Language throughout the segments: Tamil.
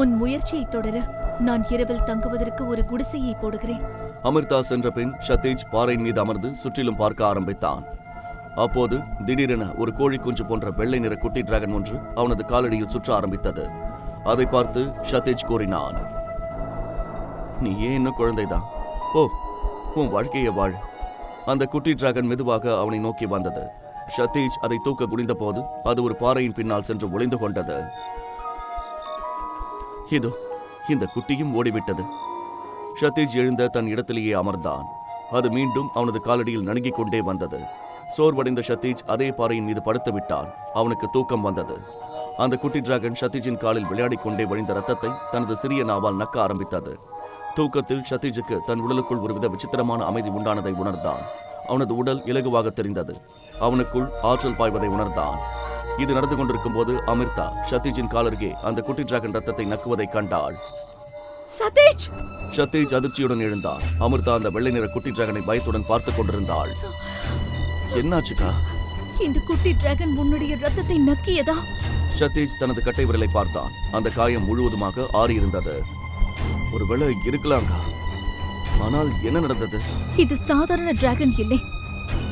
உன் முயற்சியை தொடர நான் இரவில் தங்குவதற்கு ஒரு குடிசையை போடுகிறேன். அமிர்தா சென்ற பின் சதீஷ் பாறையின் மீது அமர்ந்து சுற்றிலும் பார்க்க ஆரம்பித்தான். அப்போது திடீரென ஒரு கோழி குஞ்சு போன்ற வெள்ளை நிற குட்டி டிராகன் ஒன்று அவனது காலடியில் சுற்ற ஆரம்பித்தது. அதை பார்த்து சதீஷ் கூறினான், நீ ஏன் இன்னும் குழந்தைதான், ஓ உன் வாழ்க்கையை வாழ். அந்த குட்டி டிராகன் மெதுவாக அவனை நோக்கி வந்தது. சதீஷ் அதை தூக்க குனிந்த போது அது ஒரு பாறையின் பின்னால் சென்று ஒளிந்து கொண்டது. இதோ இந்த குட்டியும் ஓடிவிட்டது. சதீஷ் எழுந்த தன் இடத்திலேயே அமர்ந்தான். அது மீண்டும் அவனது காலடியில் நடுங்கிக் கொண்டே வந்தது. சோர்வடைந்த சதீஷ் அதே பாறையின் மீது படுத்து விட்டான். அவனுக்கு தூக்கம் வந்தது. அந்த குட்டி டிராகன் சதீஷின் காலில் விளையாடிக் கொண்டே வழிந்த ரத்தத்தை தனது சிறிய நாவால் நக்க ஆரம்பித்தது. தூக்கத்தில் சதீஷுக்கு தன் உடலுக்குள் ஒருவித விசித்திரமான அமைதி உண்டானதை உணர்ந்தான். அவனது உடல் இலகுவாக தெரிந்தது. அவனுக்குள் ஆற்றல் பாய்வதை உணர்ந்தான். இது நடந்து கொண்டிருக்கும் போது அமிர்தா சதீஷின் காலருகே அந்த குட்டி டிராகன் ரத்தத்தை நக்குவதை கண்டாள். சதீஷ்! சதீஷ் அதிர்ச்சியுடன் எழுந்தான். அமிர்தா அந்த வெள்ளை நிற குட்டி டிராகனை பயத்துடன் பார்த்துக் கொண்டிருந்தாள். என்னாச்சுக்கா? இந்த குட்டி டிராகன் உன்னுடைய ரத்தத்தை நக்கியதா? சதீஷ் தனது கட்டை விரலை பார்த்தான். அந்த காயம் முழுவதுமாக ஆறியிருந்தது. ஒருவேளை இருக்கலாங்கா. ஆனால் என்ன நடந்தது? இது சாதாரண டிராகன் இல்லை.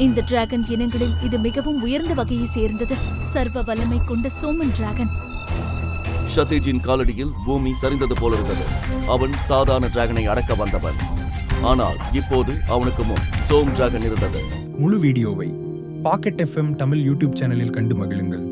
இந்த டிராகன் இனங்களில் இது மிகவும் உயர்ந்த வகையை சேர்ந்தது. சர்வ வல்லமை கொண்ட சோமன் டிராகன். சதீஷின் காலடியில் பூமி சரிந்தது போல இருந்தது. அவன் சாதாரண டிராகனை அடக்க வந்தவன். ஆனால் இப்போது அவனுக்கு முன் சோம் டிராகன் இருந்தது. முழு வீடியோவை பாக்கெட் FM தமிழ் யூடியூப் சேனலில் கண்டு மகிழுங்கள்.